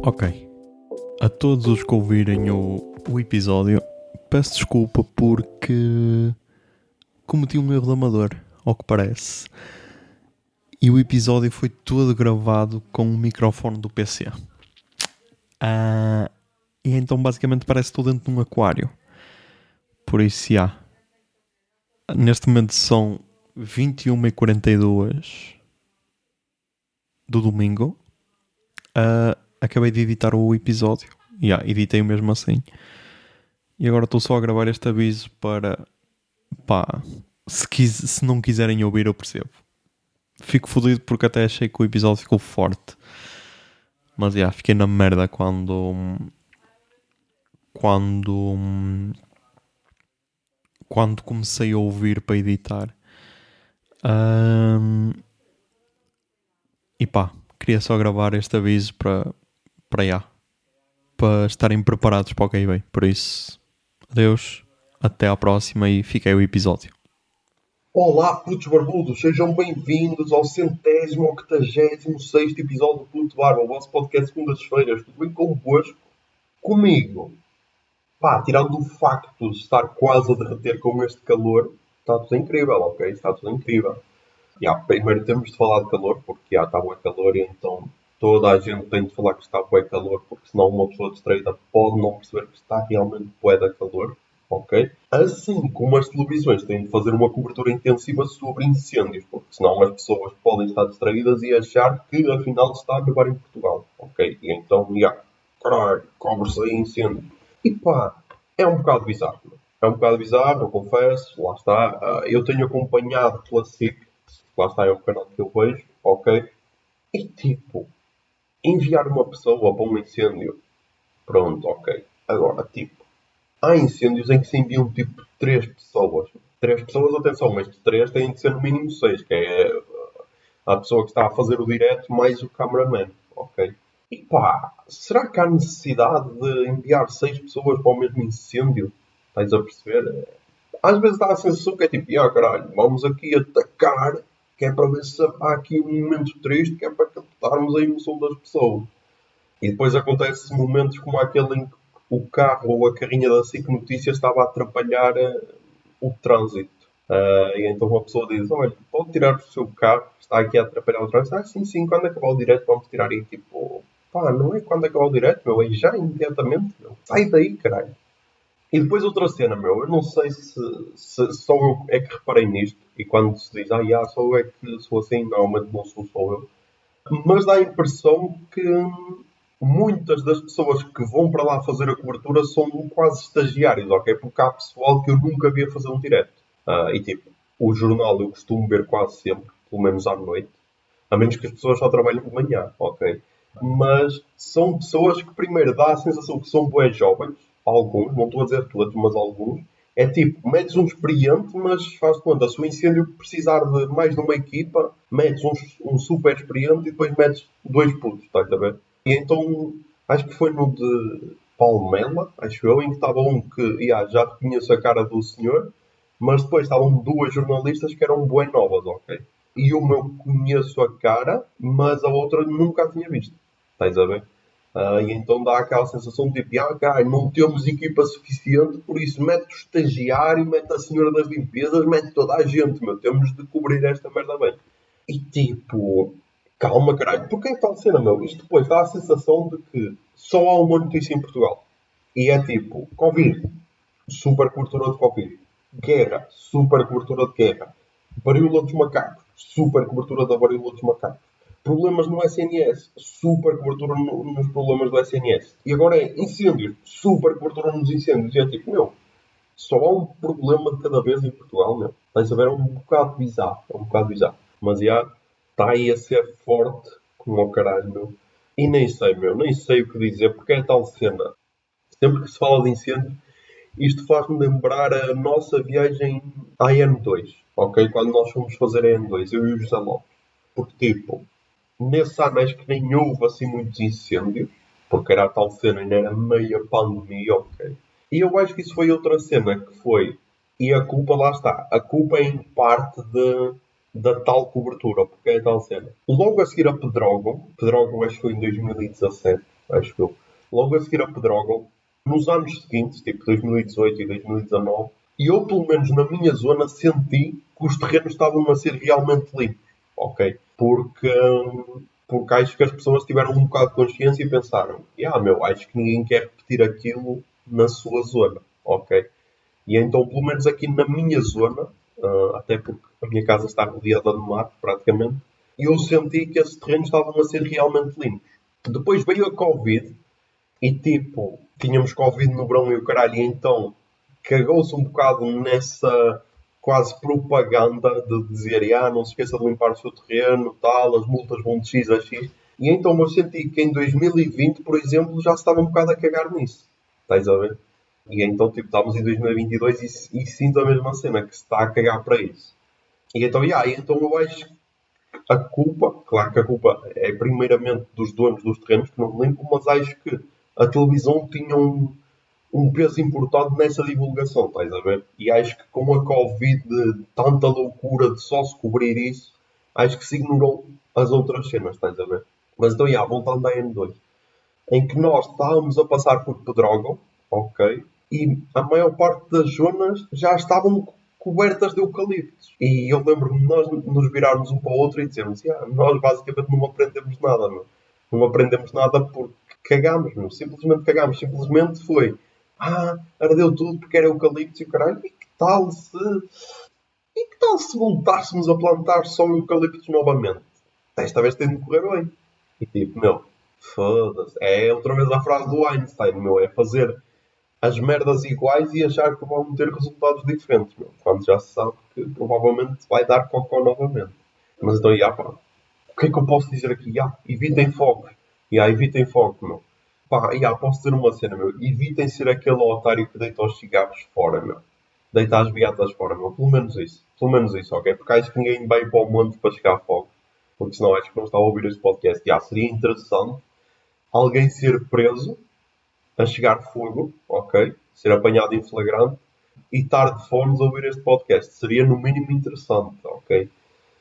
Ok. A todos os que ouvirem o episódio, peço desculpa porque cometi um erro de amador, ao que parece. E o episódio foi todo gravado com o microfone do PC. E então basicamente parece que estou dentro de um aquário. Por isso, neste momento são 21h42 do domingo. Acabei de editar o episódio. Editei mesmo assim. E agora estou só a gravar este aviso para... se não quiserem ouvir, eu percebo. Fico fodido porque até achei que o episódio ficou forte. Mas fiquei na merda quando comecei a ouvir para editar. Queria só gravar este aviso para estarem preparados para o que aí vem. Por isso, adeus, até à próxima e fiquei o episódio. Olá, putos barbudos, sejam bem-vindos ao 186º episódio do Puto Barba, o vosso podcast de segundas-feiras. Tudo bem convosco? Comigo? Tirando o facto de estar quase a derreter com este calor, está tudo incrível, ok? Está tudo incrível. Primeiro temos de falar de calor, porque está bué calor e então toda a gente tem de falar que está bué calor, porque senão uma pessoa distraída pode não perceber que está realmente bué da calor, ok? Assim como as televisões têm de fazer uma cobertura intensiva sobre incêndios, porque senão as pessoas podem estar distraídas e achar que afinal está a nevar em Portugal, ok? E então, caralho, cobre-se aí incêndio. É um bocado bizarro. É um bocado bizarro, eu confesso, lá está. Eu tenho acompanhado pela SIC, lá está, é o canal que eu vejo, ok? E enviar uma pessoa para um incêndio, pronto, ok. Agora, há incêndios em que se enviam 3 pessoas. 3 pessoas, atenção, mas de 3 têm de ser no mínimo 6, que é a pessoa que está a fazer o direto mais o cameraman, ok? Será que há necessidade de enviar 6 pessoas para o mesmo incêndio? Estás a perceber? Às vezes dá a sensação que é caralho, vamos aqui atacar, que é para ver se há aqui um momento triste, que é para captarmos a emoção das pessoas. E depois acontecem momentos como aquele em que o carro ou a carrinha da SIC Notícias estava a atrapalhar o trânsito. E então uma pessoa diz, olha, pode tirar o seu carro, está aqui a atrapalhar o trânsito. Sim, quando acabar o direto vamos tirar aí. Não é quando acabar o direto, meu, é já imediatamente, meu. Sai daí, caralho. E depois outra cena, meu, eu não sei se só eu é que reparei nisto, e quando se diz, só eu é que sou assim, normalmente não sou só eu, mas dá a impressão que muitas das pessoas que vão para lá fazer a cobertura são quase estagiários, ok? Porque há pessoal que eu nunca vi a fazer um direto. O jornal eu costumo ver quase sempre, pelo menos à noite, a menos que as pessoas só trabalhem de manhã, ok? Mas são pessoas que primeiro dá a sensação que são bué jovens, alguns, não estou a dizer todos, mas alguns. É metes um experiente, mas faz conta, se o incêndio precisar de mais de uma equipa, metes um super experiente e depois metes 2 putos, estás a ver? E então, acho que foi no de Palmela, acho eu, em que estava um que, já reconheço a cara do senhor, mas depois estavam 2 jornalistas que eram bué novas, ok? E uma eu conheço a cara, mas a outra nunca a tinha visto. Estás a ver? E então dá aquela sensação de não temos equipa suficiente, por isso mete o estagiário, mete a senhora das limpezas, mete toda a gente, meu, temos de cobrir esta merda bem. E calma caralho, porque é tal cena, meu? Isto depois dá a sensação de que só há uma notícia em Portugal. E é Covid, super cobertura de Covid. Guerra, super cobertura de guerra. Varíola dos macacos, super cobertura da varíola dos macacos. Problemas no SNS, super cobertura nos problemas do SNS. E agora é incêndios, super cobertura nos incêndios. E é meu, só há um problema de cada vez em Portugal, meu. Vais a ver, é um bocado bizarro, Mas está aí a ser forte como o caralho, meu. E nem sei, meu, nem sei o que dizer, porque é tal cena. Sempre que se fala de incêndio, isto faz-me lembrar a nossa viagem à N2, ok? Quando nós fomos fazer a N2, eu e o José Lopes. Porque, nesse ano acho que nem houve assim muitos incêndios, porque era a tal cena, ainda era meia pandemia, ok? E eu acho que isso foi outra cena que foi, e a culpa lá está, a culpa é em parte da tal cobertura, porque é a tal cena. Logo a seguir a Pedrógão acho que foi em 2017, acho eu. Logo a seguir a Pedrógão, nos anos seguintes, tipo 2018 e 2019, e eu, pelo menos na minha zona, senti que os terrenos estavam a ser realmente limpos, ok? Porque acho que as pessoas tiveram um bocado de consciência e pensaram, meu, acho que ninguém quer repetir aquilo na sua zona, ok? E então, pelo menos aqui na minha zona, até porque a minha casa está rodeada de mato, praticamente, e eu senti que esses terrenos estavam a ser realmente limpos. Depois veio a Covid, e tipo, tínhamos Covid no verão e o caralho, e então cagou-se um bocado nessa quase propaganda de dizer, não se esqueça de limpar o seu terreno, tal, as multas vão de X a X. E então eu senti que em 2020, por exemplo, já se estava um bocado a cagar nisso. Estás a ver? E então, tipo, estamos em 2022 e sinto a mesma cena, que se está a cagar para isso. E então, então eu acho que a culpa, claro que a culpa é primeiramente dos donos dos terrenos que não limpam, mas acho que a televisão tinha um peso importante nessa divulgação, estás a ver? E acho que com a Covid, de tanta loucura de só se cobrir isso, acho que se ignorou as outras cenas, estás a ver? Mas então, voltando à N2, em que nós estávamos a passar por Pedrógão, ok? E a maior parte das zonas já estavam cobertas de eucaliptos. E eu lembro-me de nós nos virarmos um para o outro e dizermos, nós basicamente não aprendemos nada, meu. Não aprendemos nada porque cagámos, meu. Simplesmente cagámos. Simplesmente foi, ardeu tudo porque era eucaliptos e o caralho. E que tal se voltássemos a plantar só eucaliptos novamente? Desta vez tem de correr bem. E tipo, meu, foda-se. É outra vez a frase do Einstein, meu. É fazer as merdas iguais e achar que vão ter resultados diferentes, meu. Quando já se sabe que provavelmente vai dar cocó novamente. Mas então, pá. O que é que eu posso dizer aqui? Evitem fogos. Evitem fogos, meu. Pá, posso dizer uma cena, meu. Evitem ser aquele otário que deita os cigarros fora, meu. Deita as beatas fora, meu. Pelo menos isso. Pelo menos isso, ok? Porque acho que ninguém vai para o monte para chegar a fogo. Porque senão acho que não está a ouvir este podcast. Seria interessante alguém ser preso a chegar fogo, ok? Ser apanhado em flagrante e estar de fones a ouvir este podcast. Seria no mínimo interessante, ok?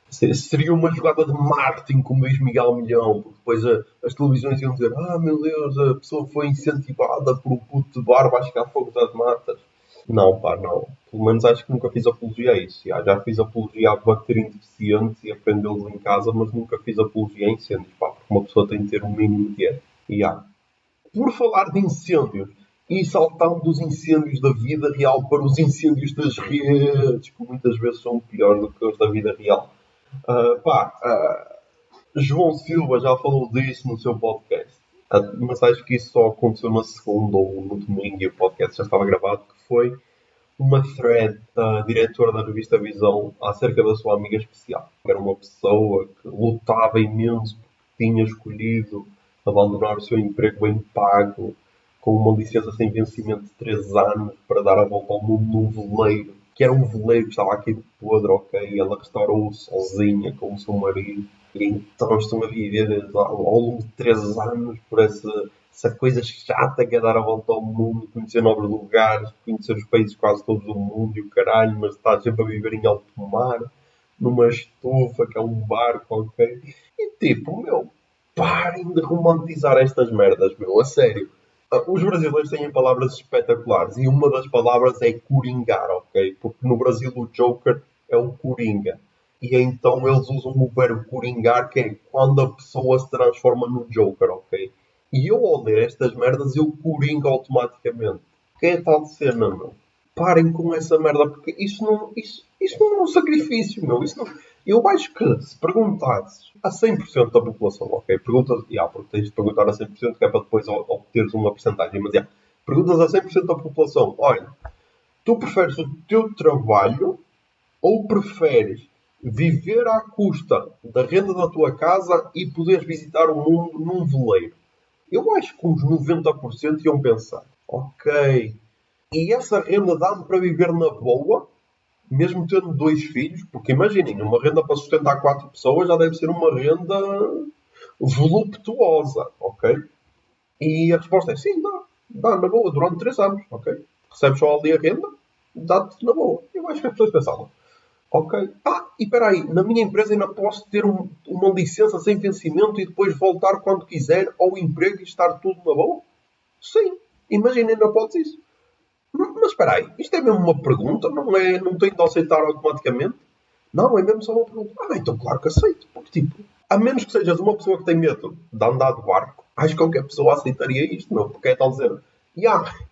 Seria uma jogada de marketing, como diz Miguel Milhão, porque depois as televisões iam dizer: meu Deus, a pessoa foi incentivada por um puto de barba a chegar fogo das matas. Não, pá, não. Pelo menos acho que nunca fiz apologia a isso. Já fiz apologia a bater em deficientes e a prendê-los em casa, mas nunca fiz apologia a incêndios, pá, porque uma pessoa tem de ter um mínimo de ética. Por falar de incêndios, e saltando dos incêndios da vida real para os incêndios das redes, que muitas vezes são piores do que os da vida real. João Silva já falou disso no seu podcast. Mas acho que isso só aconteceu na segunda ou no domingo e o podcast já estava gravado, que foi uma thread da diretora da revista Visão acerca da sua amiga especial. Era uma pessoa que lutava imenso porque tinha escolhido abandonar o seu emprego bem pago, com uma licença sem vencimento de 3 anos, para dar a volta ao mundo num veleiro, que era um veleiro que estava aqui de podre, ok? E ela restaurou-o sozinha com o seu marido. E então estão a viver ao longo de 3 anos por essa coisa chata que é dar a volta ao mundo, conhecer novos lugares, conhecer os países quase todos do mundo e o caralho, mas está sempre a viver em alto mar, numa estufa, que é um barco, ok? E tipo, meu, parem de romantizar estas merdas, meu, a sério. Os brasileiros têm palavras espetaculares e uma das palavras é coringar, ok? Porque no Brasil o Joker é o coringa. E então eles usam o verbo coringar, que é quando a pessoa se transforma no Joker, ok? E eu ao ler estas merdas eu coringo automaticamente. Que é tal cena, meu? Parem com essa merda, porque isso não é um sacrifício, meu. Isso não... Eu acho que se perguntasses a 100% da população, ok? Perguntas, porque tens de perguntar a 100% que é para depois obteres uma porcentagem, mas perguntas a 100% da população, olha, tu preferes o teu trabalho ou preferes viver à custa da renda da tua casa e poderes visitar o mundo num veleiro? Eu acho que uns 90% iam pensar, ok, e essa renda dá-me para viver na boa, mesmo tendo 2 filhos, porque imaginem, uma renda para sustentar 4 pessoas já deve ser uma renda voluptuosa, ok? E a resposta é sim, dá na boa, durante 3 anos, ok? Recebes só ali a renda, dá-te na boa. Eu acho que as pessoas pensavam, Ok. E espera aí, na minha empresa ainda posso ter uma licença sem vencimento e depois voltar quando quiser ao emprego e estar tudo na boa? Sim. Imagina, ainda podes isso. Mas espera aí, isto é mesmo uma pergunta? Não tenho de aceitar automaticamente? Não, é mesmo só uma pergunta. Então claro que aceito. Porque, tipo, a menos que sejas uma pessoa que tem medo de andar de barco, acho que qualquer pessoa aceitaria isto, meu. Porque é tal dizer,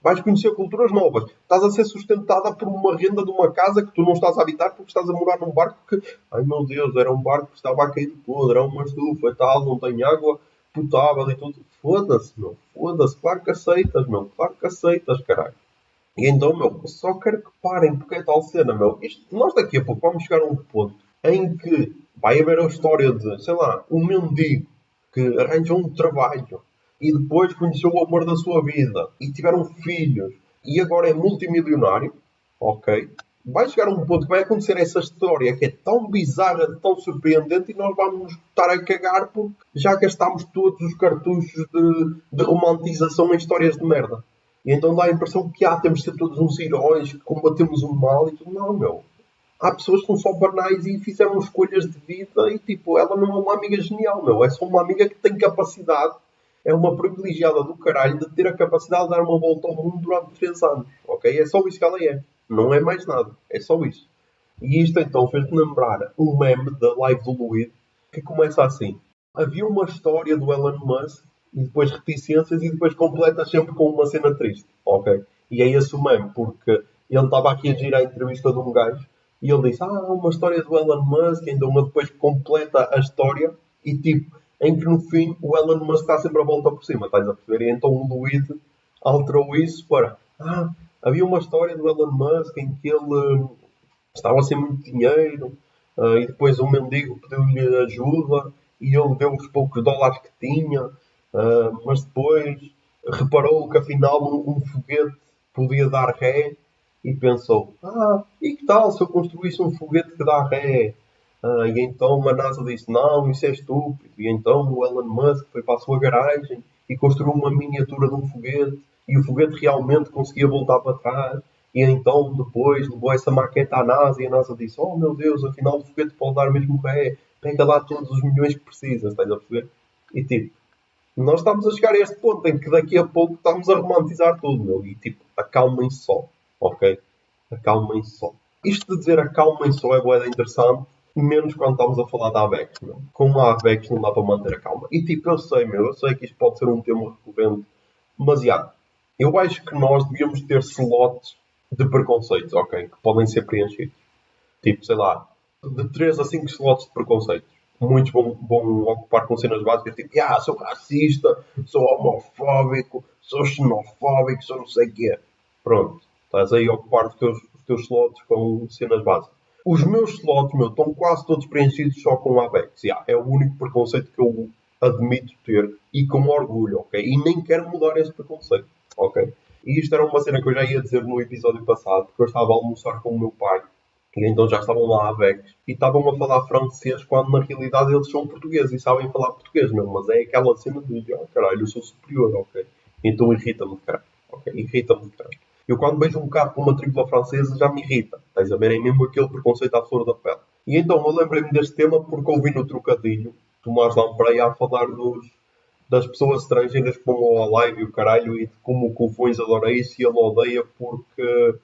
vais conhecer culturas novas. Estás a ser sustentada por uma renda de uma casa que tu não estás a habitar porque estás a morar num barco que, ai meu Deus, era um barco que estava a cair de podre, era uma estufa e tal, não tem água potável e tudo. Foda-se, meu. Foda-se. Claro que aceitas, meu. Claro que aceitas, caralho. E então, meu, só quero que parem, porque é tal cena, meu. Nós daqui a pouco vamos chegar a um ponto em que vai haver a história de, sei lá, um mendigo que arranjou um trabalho e depois conheceu o amor da sua vida e tiveram filhos e agora é multimilionário, ok? Vai chegar a um ponto que vai acontecer essa história que é tão bizarra, tão surpreendente e nós vamos estar a cagar porque já gastámos todos os cartuchos de romantização em histórias de merda. E então dá a impressão que temos de ser todos uns heróis, que combatemos o mal e tudo. Não, meu. Há pessoas que são só banais e fizeram escolhas de vida e tipo, ela não é uma amiga genial, meu. É só uma amiga que tem capacidade, é uma privilegiada do caralho de ter a capacidade de dar uma volta ao mundo durante 3 anos, ok? É só isso que ela é. Não é mais nada. É só isso. E isto então fez-me lembrar um meme da live do Luís que começa assim. Havia uma história do Elon Musk e depois reticências e depois completa sempre com uma cena triste. Ok? E é esse o meme, porque ele estava aqui a girar a entrevista de um gajo e ele disse, uma história do Elon Musk, então ele depois completa a história e tipo, em que no fim o Elon Musk está sempre a volta por cima, estás a perceber? E então o Luís alterou isso para, havia uma história do Elon Musk em que ele estava sem muito dinheiro, e depois um mendigo pediu-lhe ajuda e ele deu os poucos dólares que tinha, mas depois reparou que afinal um foguete podia dar ré e pensou, e que tal se eu construísse um foguete que dá ré? E então a NASA disse, não, isso é estúpido. E então o Elon Musk foi para a sua garagem e construiu uma miniatura de um foguete e o foguete realmente conseguia voltar para trás. E então depois levou essa maquete à NASA e a NASA disse, oh meu Deus, afinal o foguete pode dar mesmo ré, pega lá todos os milhões que precisas, estás a perceber? E tipo, nós estamos a chegar a este ponto em que daqui a pouco estamos a romantizar tudo, meu. E tipo, acalmem-se só, ok? Acalmem-se só. Isto de dizer acalmem-se só é boeda interessante, menos quando estamos a falar da ABEX, meu. Com a ABEX não dá para manter a calma. E tipo, eu sei, meu, eu sei que isto pode ser um tema recorrente, mas eu acho que nós devíamos ter slots de preconceitos, ok? Que podem ser preenchidos. Tipo, sei lá, de 3 a 5 slots de preconceitos. Muitos vão ocupar com cenas básicas, tipo, sou racista, sou homofóbico, sou xenofóbico, sou não sei o quê. Pronto, estás aí a ocupar os teus slots com cenas básicas. Os meus slots, meu, estão quase todos preenchidos só com Apex. É o único preconceito que eu admito ter e com orgulho, ok? E nem quero mudar esse preconceito, ok? E isto era uma cena que eu já ia dizer no episódio passado, porque eu estava a almoçar com o meu pai e então já estavam lá a vex e estavam a falar francês quando na realidade eles são portugueses e sabem falar português mesmo. Mas é aquela cena de, caralho, eu sou superior, ok? Então irrita-me de caralho, ok? Irrita-me de caralho. Eu quando vejo um carro com uma matrícula francesa já me irrita. Estás a ver? É mesmo aquele preconceito à flor da pele. E então eu lembrei-me deste tema porque ouvi no trocadilho Tomás Lampreia a falar das pessoas estrangeiras que vão ao live e o caralho e de como o Cofões adora isso e ele odeia porque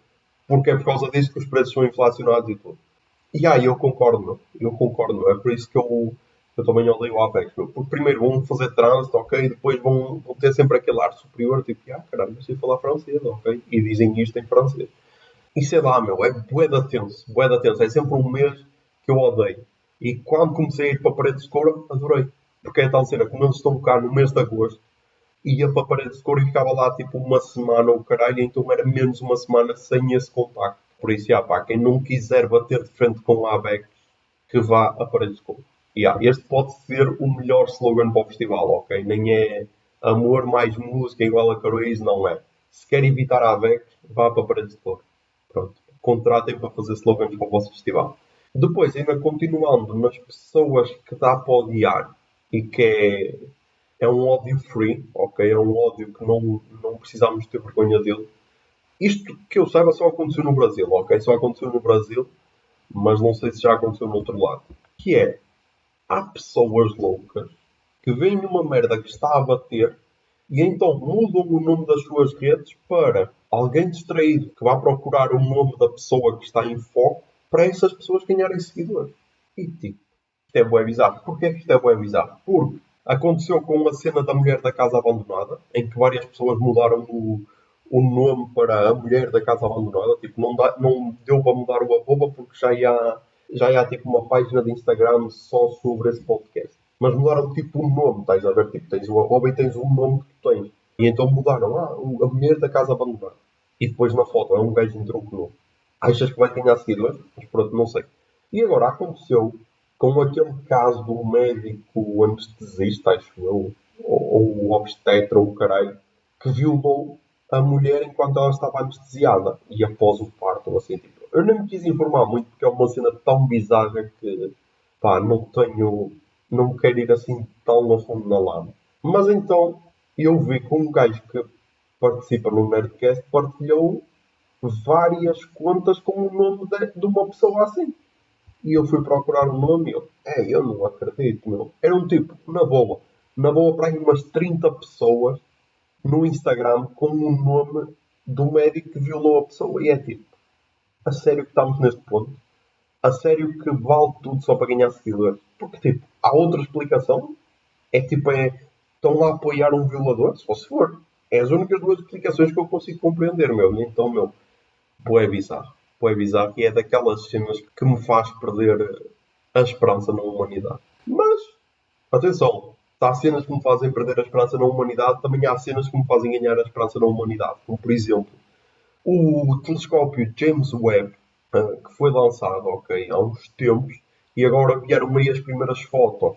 é por causa disso que os preços são inflacionados e tudo. E aí eu concordo, meu. Eu concordo, meu. É por isso que eu também odeio o Apex, meu. Porque primeiro vão fazer trânsito, ok? Depois vão ter sempre aquele ar superior, tipo, caralho, eu sei falar francês, ok? E dizem isto em francês. E sei lá, meu, é bué da tenso, bué da tenso. É sempre um mês que eu odeio. E quando comecei a ir para Paredes de Coura, adorei. Porque é tal cena, como eles estão cá no mês de agosto, ia para Paredes de Coura e ficava lá tipo uma semana ou caralho, então era menos uma semana sem esse contacto. Por isso, quem não quiser bater de frente com a ABEC, que vá a Paredes de Coura. Este pode ser o melhor slogan para o festival, ok? Nem é amor mais música igual a Caroiz, não é. Se quer evitar a ABEC, vá para Paredes de Coura. Pronto. Contratem para fazer slogans para o vosso festival. Depois, ainda continuando nas pessoas que dá para odiar e que é um ódio free, ok? É um ódio que não precisamos ter vergonha dele. Isto que eu saiba só aconteceu no Brasil, ok? Só aconteceu no Brasil. mas não sei se já aconteceu no outro lado. Que é, há pessoas loucas que veem uma merda que está a bater e então mudam o nome das suas redes para alguém distraído que vá procurar o nome da pessoa que está em foco para essas pessoas ganharem seguidores. E tipo, isto é bué bizarro. Porquê que isto é bué bizarro? Porque aconteceu com a cena da mulher da casa abandonada, em que várias pessoas mudaram o nome para a mulher da casa abandonada. Tipo, não deu para mudar o arroba porque já há tipo uma página de Instagram só sobre esse podcast. Mas mudaram tipo o nome, estás a ver? Tipo, tens o arroba e tens o nome que tu tens. E então mudaram, a mulher da casa abandonada. E depois na foto é um gajo em tronco novo. Achas que vai ganhar seguidores? Mas pronto, não sei. E agora aconteceu com aquele caso do médico anestesista, acho eu, ou o obstetra, ou o caralho, que violou a mulher enquanto ela estava anestesiada e após o parto, assim, tipo. Eu nem me quis informar muito porque é uma cena tão bizarra que, pá, não me quero ir assim tão a fundo na lama. Mas então, eu vi que um gajo que participa no Nerdcast partilhou várias contas com o nome de uma pessoa assim. E eu fui procurar o nome e eu não acredito, meu. Era um tipo, na boa para aí umas 30 pessoas no Instagram com o nome do médico que violou a pessoa. E é tipo, a sério que estamos neste ponto? A sério que vale tudo só para ganhar seguidores? Porque tipo, há outra explicação? É tipo, estão a apoiar um violador? Só se for. É as únicas duas explicações que eu consigo compreender, meu. E então, meu, bué bizarro. Bué bizarro e é daquelas cenas que me faz perder a esperança na humanidade. Mas, atenção, se há cenas que me fazem perder a esperança na humanidade, também há cenas que me fazem ganhar a esperança na humanidade. Como, por exemplo, o telescópio James Webb, que foi lançado, ok, há uns tempos, e agora vieram aí as primeiras fotos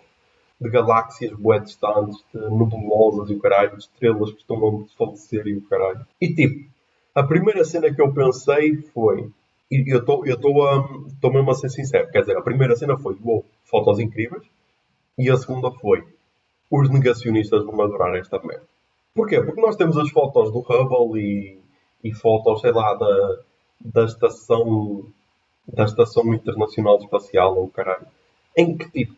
de galáxias bué distantes, de nebulosas e o caralho, de estrelas que estão a falecer e o caralho. E tipo, a primeira cena que eu pensei foi, e eu estou mesmo a ser sincero, quer dizer, a primeira cena foi, uou, fotos incríveis, e a segunda foi, os negacionistas vão adorar esta merda. Porquê? Porque nós temos as fotos do Hubble e fotos, sei lá, da estação da Estação Internacional Espacial, ou caralho, em que tipo,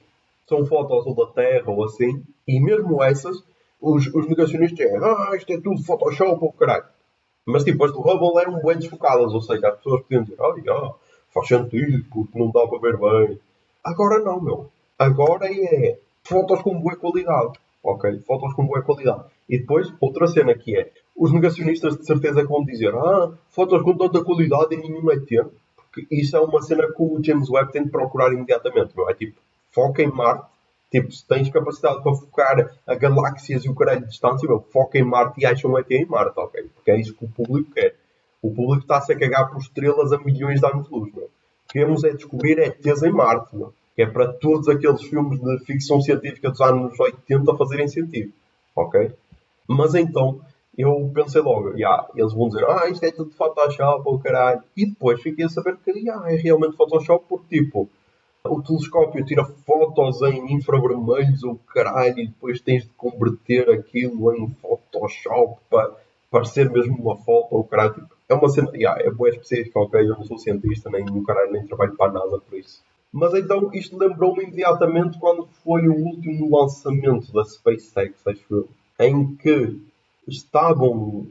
são fotos ou da Terra ou assim, e mesmo essas, os negacionistas dizem, isto é tudo Photoshop ou caralho. Mas tipo, as do Hubble eram bem desfocadas, ou seja, as pessoas podiam dizer, faz sentido, porque não dá para ver bem. Agora não, meu. Agora é fotos com boa qualidade. Ok? Fotos com boa qualidade. E depois, outra cena que é, os negacionistas de certeza que vão dizer, fotos com tanta qualidade e nenhum é tempo. Porque isso é uma cena que o James Webb tem de procurar imediatamente, meu. É tipo, foca em Marte. Tipo, se tens capacidade para focar a galáxias e o caralho de distância, meu, foca em Marte e acham ET em Marte, ok? Porque é isso que o público quer. O público está-se a cagar por estrelas a milhões de anos-luz, meu. Queremos é descobrir ETs em Marte, meu. Que é para todos aqueles filmes de ficção científica dos anos 80 fazerem sentido, ok? Mas então, eu pensei logo, eles vão dizer, isto é tudo Photoshop, ou caralho. E depois fiquei a saber que, é realmente Photoshop, porque, tipo, o telescópio tira fotos em infravermelhos ou caralho e depois tens de converter aquilo em Photoshop para parecer mesmo uma foto ou caralho. Tipo, é uma cena, é boa específica, ok? Eu não sou cientista, nem no caralho, nem trabalho para a NASA por isso. Mas então isto lembrou-me imediatamente quando foi o último lançamento da SpaceX, acho eu, em que estavam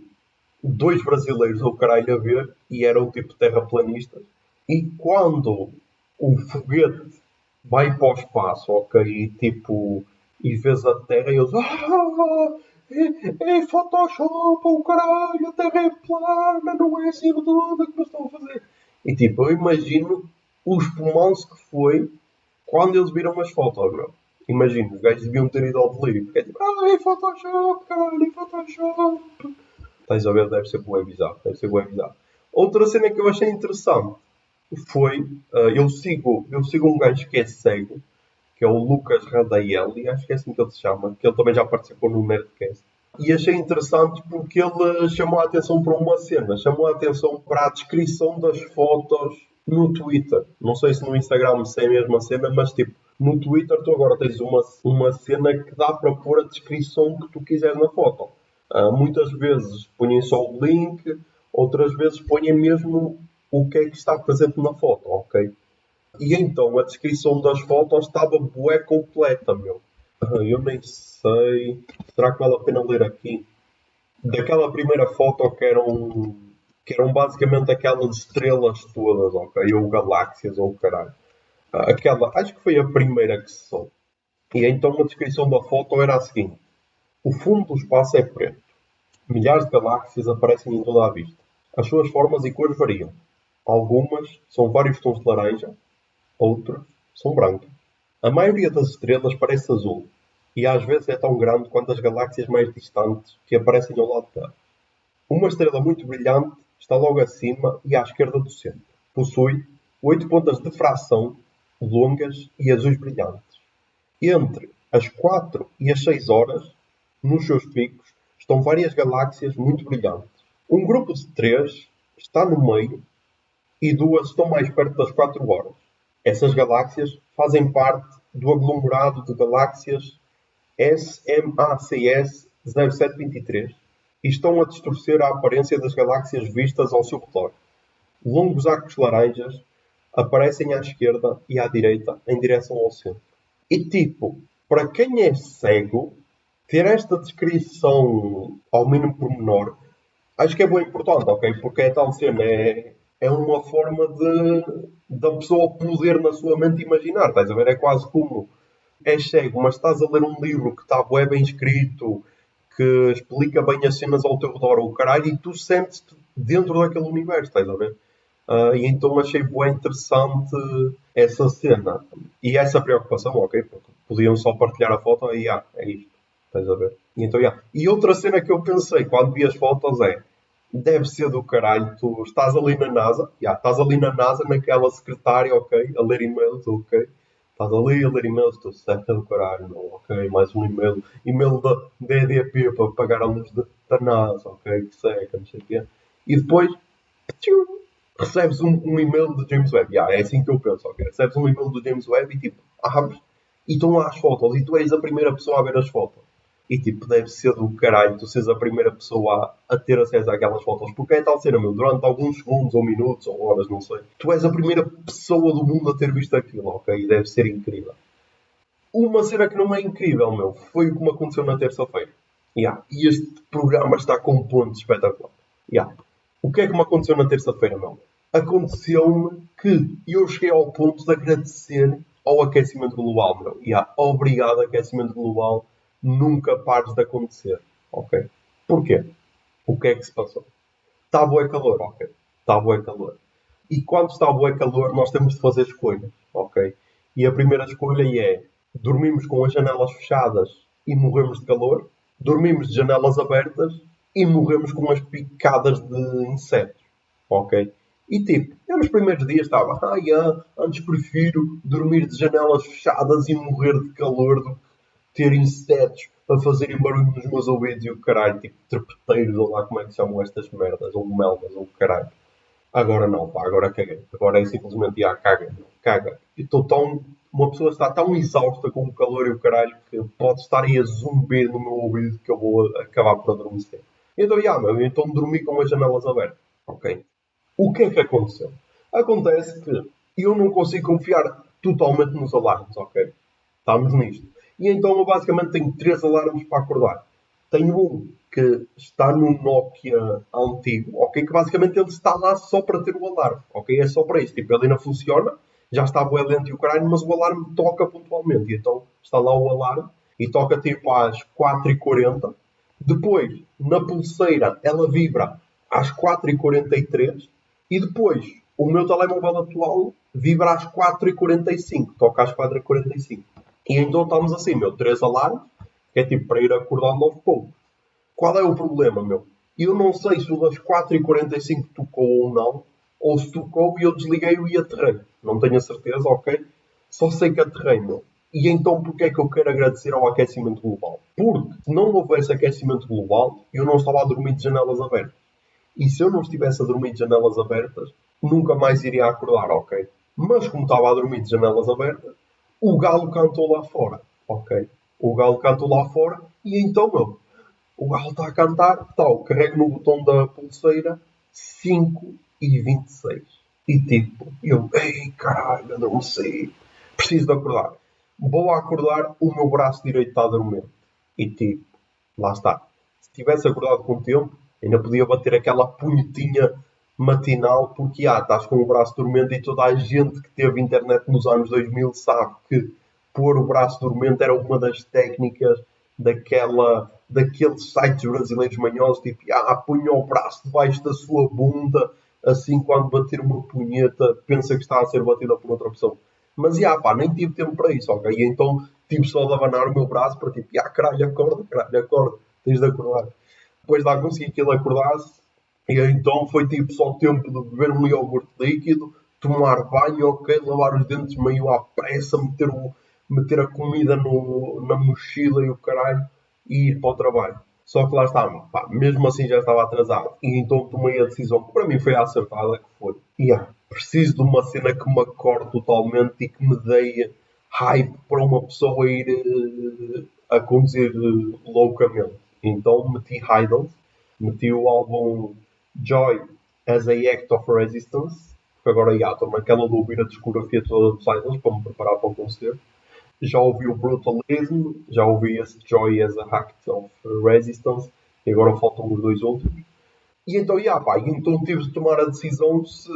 dois brasileiros ao caralho a ver e eram tipo terraplanistas. E quando o foguete vai para o espaço, ok, e tipo, e vês a Terra e eles, é Photoshop, o caralho, a Terra é plana, não é assim redonda que nós estão a fazer. E tipo, eu imagino os pulmões que foi quando eles viram as fotos, meu. Imagino, os gajos deviam ter ido ao delírio, porque é tipo, é Photoshop, caralho, é Photoshop. Estás a ver? Deve ser bué bizarro. Deve ser bué bizarro. Outra cena que eu achei interessante foi... eu sigo um gajo que é cego, que é o Lucas Radaeli, acho que é assim que ele se chama, que ele também já participou no Nerdcast. E achei interessante porque ele chamou a atenção para uma cena. Chamou a atenção para a descrição das fotos no Twitter. Não sei se no Instagram se é a mesma cena, mas tipo, no Twitter tu agora tens uma cena que dá para pôr a descrição que tu quiseres na foto. Muitas vezes põem só o link, outras vezes põem mesmo o que é que está presente na foto, ok? E então a descrição das fotos estava bué completa, meu. Eu nem sei. Será que vale a pena ler aqui? Daquela primeira foto que eram basicamente aquelas estrelas todas, ok? Ou galáxias, ou caralho. Aquela, acho que foi a primeira que se soube. E então a descrição da foto era a seguinte: o fundo do espaço é preto. Milhares de galáxias aparecem em toda a vista. As suas formas e cores variam. Algumas são vários tons de laranja, outras são brancas. A maioria das estrelas parece azul, e às vezes é tão grande quanto as galáxias mais distantes que aparecem ao lado dela. Uma estrela muito brilhante está logo acima e à esquerda do centro. Possui 8 pontas de fração longas e azuis brilhantes. Entre as 4 e as 6 horas, nos seus picos, estão várias galáxias muito brilhantes. Um grupo de 3 está no meio e 2 estão mais perto das 4 horas. Essas galáxias fazem parte do aglomerado de galáxias SMACS 0723 e estão a distorcer a aparência das galáxias vistas ao seu redor. Longos arcos laranjas aparecem à esquerda e à direita em direção ao centro. E tipo, para quem é cego, ter esta descrição ao mínimo pormenor, acho que é bem importante, ok? Porque é tal cena, é uma forma da pessoa poder na sua mente imaginar, estás a ver? É quase como és cego, mas estás a ler um livro que está bué bem escrito, que explica bem as cenas ao teu redor, ou caralho, e tu sentes-te dentro daquele universo, estás a ver? E então achei bem interessante essa cena. E essa preocupação, ok, porque podiam só partilhar a foto e é isto, estás a ver? E então, E outra cena que eu pensei quando vi as fotos é, deve ser do caralho, tu estás ali na NASA, estás ali na NASA, naquela secretária, ok, a ler e-mails, ok, estás ali a ler e-mails, tu seca do caralho, não, ok, mais um e-mail da EDP para pagar a luz da NASA, ok, que seca, não sei o quê. E depois, tchiu, recebes um e-mail do James Webb, é assim que eu penso, ok, recebes um e-mail do James Webb e tipo, abres, e estão lá as fotos, e tu és a primeira pessoa a ver as fotos. E tipo, deve ser do caralho tu seres a primeira pessoa a ter acesso àquelas fotos. Porque é tal cena, meu, durante alguns segundos, ou minutos, ou horas, não sei. Tu és a primeira pessoa do mundo a ter visto aquilo, ok? E deve ser incrível. Uma cena que não é incrível, meu, foi o que me aconteceu na terça-feira. E este programa está com um ponto espetacular. O que é que me aconteceu na terça-feira, meu? Aconteceu-me que eu cheguei ao ponto de agradecer ao aquecimento global, meu. Obrigado, aquecimento global. Nunca pares de acontecer, ok? Porquê? O que é que se passou? Está bué calor, ok? Está bué calor. E quando está bué calor, nós temos de fazer escolhas, ok? E a primeira escolha é dormimos com as janelas fechadas e morremos de calor, dormimos de janelas abertas e morremos com as picadas de insetos, ok? E tipo, eu nos primeiros dias estava, antes prefiro dormir de janelas fechadas e morrer de calor do que ter insetos a fazerem barulho nos meus ouvidos e o caralho, tipo trepeteiros, ou lá como é que se chamam estas merdas, ou melgas, ou o caralho. Agora não, pá, agora caguei. Agora é simplesmente, caga, meu, caga. Uma pessoa está tão exausta com o calor e o caralho que pode estar aí a zumbir no meu ouvido que eu vou acabar por adormecer. Então, meu, então dormi com as janelas abertas, ok? O que é que aconteceu? Acontece que eu não consigo confiar totalmente nos alarmes, ok? Estamos nisto. E então eu basicamente tenho 3 alarmes para acordar. Tenho um que está no Nokia antigo, ok? Que basicamente ele está lá só para ter o alarme, ok? É só para isso. Tipo, ele ainda funciona, já está bué lento e o caralho, mas o alarme toca pontualmente. E então está lá o alarme e toca tipo às 4h40. Depois, na pulseira, ela vibra às 4h43. E depois, o meu telemóvel atual vibra às 4h45. Toca às 4h45. E então estamos assim, meu, 3 alarmes, que é tipo para ir acordando aos poucos. Qual é o problema, meu? Eu não sei se o das 4h45 tocou ou não, ou se tocou e eu desliguei-o e aterrei. Não tenho a certeza, ok? Só sei que aterrei, meu. E então porquê é que eu quero agradecer ao aquecimento global? Porque se não houvesse aquecimento global, eu não estava a dormir de janelas abertas. E se eu não estivesse a dormir de janelas abertas, nunca mais iria acordar, ok? Mas como estava a dormir de janelas abertas, o galo cantou lá fora, ok? O galo cantou lá fora e então, meu, o galo está a cantar, tal, carrego no botão da pulseira 5h26. E tipo, eu, ei caralho, não sei, preciso de acordar. Vou a acordar, o meu braço direito está dormente. E tipo, lá está. Se tivesse acordado com tempo, ainda podia bater aquela punhetinha matinal, porque estás com o braço dormente e toda a gente que teve internet nos anos 2000 sabe que pôr o braço dormente era uma das técnicas daqueles sites brasileiros manhosos, tipo, punha o braço debaixo da sua bunda, assim quando bater uma punheta, pensa que está a ser batida por outra pessoa. Mas, nem tive tempo para isso, ok? E então tive só de abanar o meu braço para tipo, caralho, acorda, tens de acordar. Depois lá consegui que ele acordasse, e então foi tipo só tempo de beber um iogurte líquido, tomar banho, ok, lavar os dentes meio à pressa, meter a comida na mochila e o caralho, e ir para o trabalho. Só que lá está, pá, mesmo assim já estava atrasado. E então tomei a decisão que para mim foi a acertada, que foi, preciso de uma cena que me acorde totalmente e que me dê hype para uma pessoa ir a conduzir loucamente. Então meti Idols, meti o álbum Joy as a Act of Resistance, porque agora estou naquela de ouvir a discografia toda dos Idols para me preparar para o concerto. Já ouvi o Brutalism, já ouvi esse Joy as a Act of Resistance, e agora faltam os dois outros. E então, então tive de tomar a decisão se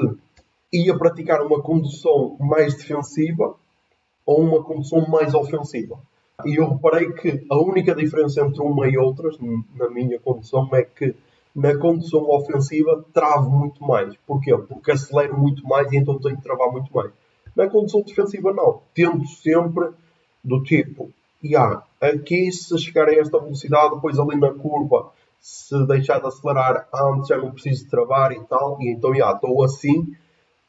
ia praticar uma condução mais defensiva ou uma condução mais ofensiva. E eu reparei que a única diferença entre uma e outras, na minha condução, é que na condução ofensiva travo muito mais. Porquê? Porque acelero muito mais e então tenho de travar muito mais. Na condução defensiva, não. Tento sempre do tipo, aqui se chegar a esta velocidade, depois ali na curva, se deixar de acelerar antes, já não preciso travar e tal. E então, estou assim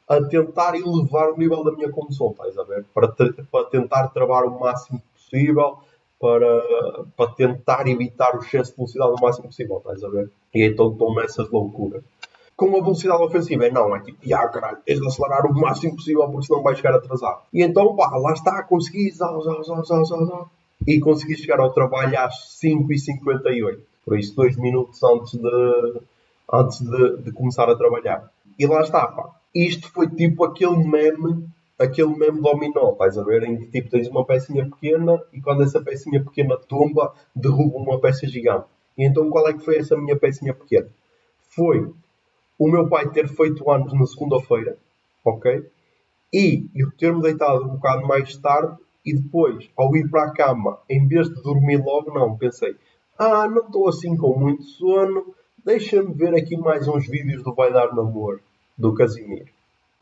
a tentar elevar o nível da minha condução, estás a ver? Para tentar travar o máximo possível, para tentar evitar o excesso de velocidade o máximo possível, estás a ver? E então estou nessas loucuras. Com a velocidade ofensiva, é tipo, caralho, tens de acelerar o máximo possível porque senão vais chegar atrasado. E então, lá está, consegui, e consegui chegar ao trabalho às 5h58. Por isso, 2 minutos antes de começar a trabalhar. E lá está, pá. Isto foi tipo aquele meme dominó, estás a ver? Em que tipo, tens uma pecinha pequena e quando essa pecinha pequena tomba, derruba uma peça gigante. E então qual é que foi essa minha pecinha pequena? Foi o meu pai ter feito anos na segunda-feira, ok? E eu ter-me deitado um bocado mais tarde e depois, ao ir para a cama, em vez de dormir logo, não, pensei, não estou assim com muito sono, deixa-me ver aqui mais uns vídeos do Vai Dar Namoro, do Casimiro.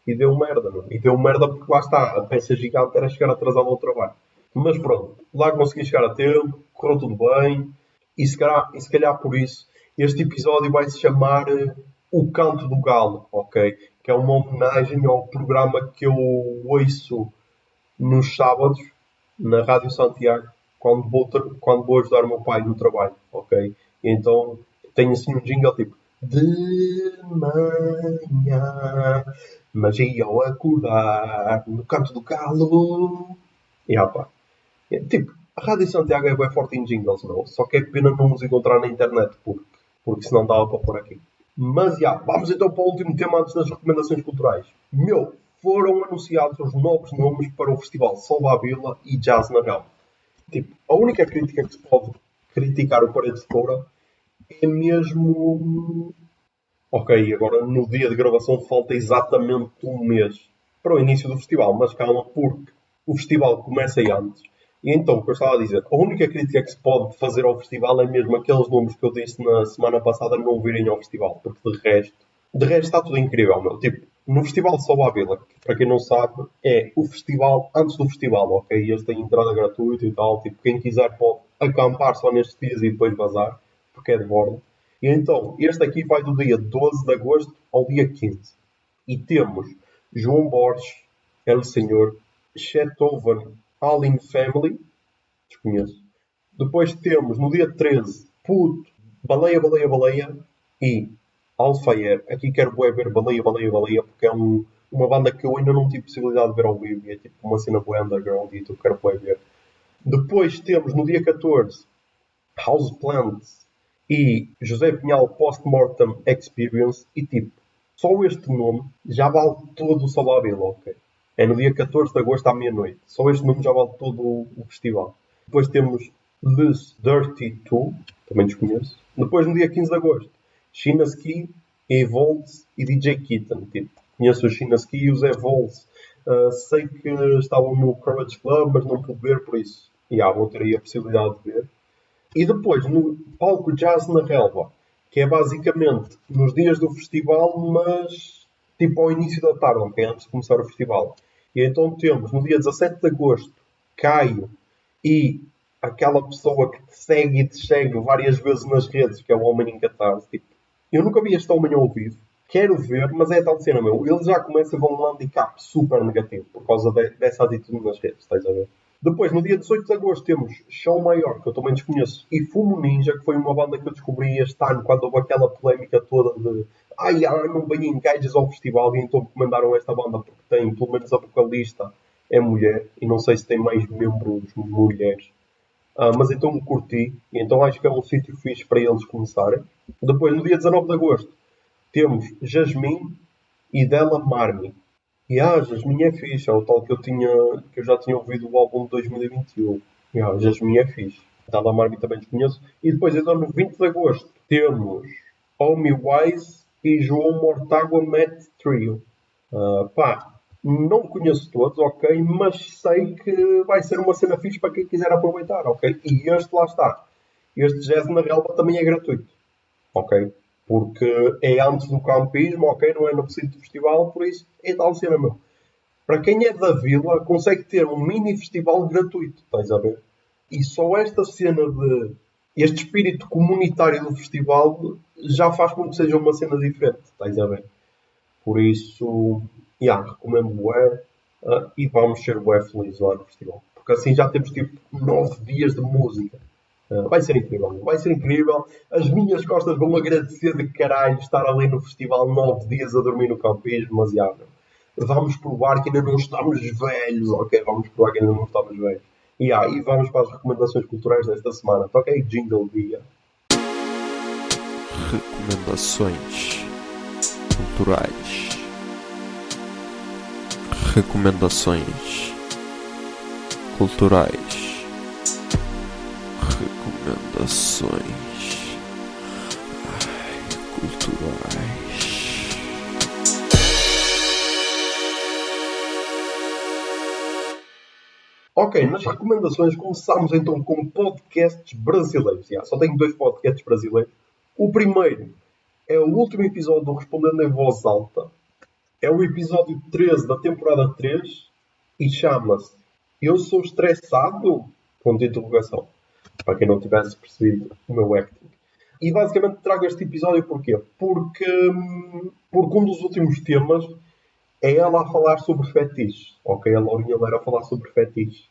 E deu merda, não? E deu merda porque lá está, a peça gigante era chegar atrasado ao trabalho. Mas pronto, lá consegui chegar a tempo, correu tudo bem, e se calhar por isso este episódio vai se chamar O Canto do Galo, ok? Que é uma homenagem ao programa que eu ouço nos sábados, na Rádio Santiago, quando vou ajudar o meu pai no trabalho, ok? E então tenho assim um jingle tipo de manhã, mas ia ao acordar no canto do galo. E pá. Tipo, a Rádio Santiago é bem forte em jingles, não? Só que é pena não nos encontrar na internet, porque senão dava para pôr aqui. Mas vamos então para o último tema antes das recomendações culturais. Foram anunciados os novos nomes para o Festival Solva a Vila e Jazz na Rama. Tipo, a única crítica que se pode criticar o Paredes de Coura é mesmo. Ok, agora no dia de gravação falta exatamente um mês para o início do festival, mas calma, porque o festival começa aí antes. E então, o que eu estava a dizer, a única crítica que se pode fazer ao festival é mesmo aqueles nomes que eu disse na semana passada não virem ao festival, porque de resto está tudo incrível, meu. Tipo, no Festival de Sol à Vila, que para quem não sabe, é o festival antes do festival, ok? Este tem entrada gratuita e tal, tipo, quem quiser pode acampar só nestes dias e depois vazar, porque é de bordo. E então, este aqui vai do dia 12 de agosto ao dia 15. E temos João Borges, El Senhor, Chethoven, All in Family, desconheço. Depois temos no dia 13, Puto, Baleia, Baleia, Baleia e Alfayer. Aqui quero bué ver Baleia, Baleia, Baleia, porque é uma banda que eu ainda não tive possibilidade de ver ao vivo. E é tipo uma cena bué underground e eu quero bué ver. Depois temos no dia 14, House Plants e José Pinhal Postmortem Experience. E tipo, Só este nome já vale todo o Salvador, ok? É no dia 14 de agosto à meia-noite. Só este nome já vale todo o festival. Depois temos Les Dirty 2, também desconheço. Depois no dia 15 de agosto, Chinaski, Evolves e DJ Kitten. Tipo, conheço o Chinaski e os Evolves. Sei que estavam no Courage Club, mas não pude ver, por isso vou ter aí a possibilidade de ver. E depois, no palco Jazz na Relva, que é basicamente nos dias do festival, mas tipo ao início da tarde, ok? Antes de começar o festival. E então temos no dia 17 de agosto, Caio e aquela pessoa que te segue e te segue várias vezes nas redes, que é o Homem em Catarse. Tipo, eu nunca vi este homem ao vivo. Quero ver, mas é tal cena, meu. Ele já começa com um handicap super negativo por causa dessa atitude nas redes, estás a ver? Depois, no dia 18 de agosto, temos Show Maior, que eu também desconheço, e Fumo Ninja, que foi uma banda que eu descobri este ano, quando houve aquela polémica toda de não vêm gajas ao festival, e então recomendaram esta banda porque tem, pelo menos a vocalista é mulher, e não sei se tem mais membros mulheres. Mas então me curti, e então acho que é um sítio fixe para eles começarem. Depois, no dia 19 de agosto, temos Jasmine e Della Marmi. E Jasmine é fixe, é o tal que eu já tinha ouvido o álbum de 2021. Jasmine é fixe. Della Marmi também desconheço. E depois, então, no 20 de agosto, temos Omi Wise e João Mortágua Met Trio. Não conheço todos, ok, mas sei que vai ser uma cena fixe para quem quiser aproveitar, ok? E este, lá está. Este Jazz na Relva também é gratuito, ok? Porque é antes do campismo, ok? Não é no recinto do festival, por isso é tal cena, meu. Para quem é da vila, consegue ter um mini festival gratuito, estás a ver? E só esta cena este espírito comunitário do festival já faz com que seja uma cena diferente, estás a ver? Por isso, recomendo bué, e vamos ser bué felizes lá no festival. Porque assim já temos tipo 9 dias de música. Vai ser incrível, vai ser incrível. As minhas costas vão agradecer de caralho estar ali no festival 9 dias a dormir no campismo, mas vamos provar que ainda não estamos velhos, ok? Vamos provar que ainda não estamos velhos. E vamos para as recomendações culturais desta semana. Toca aí jingle dia. Recomendações culturais. Recomendações culturais. Recomendações culturais. Ok, nas recomendações começamos então com podcasts brasileiros. Só tenho 2 podcasts brasileiros. O primeiro é o último episódio do Respondendo em Voz Alta. É o episódio 13 da temporada 3 e chama-se Eu Sou Estressado? Ponto de interrogação. Para quem não tivesse percebido o meu acting. E basicamente trago este episódio porquê? Porque um dos últimos temas é ela a falar sobre fetiches. Ok, a Laurinha Leira a falar sobre fetiches.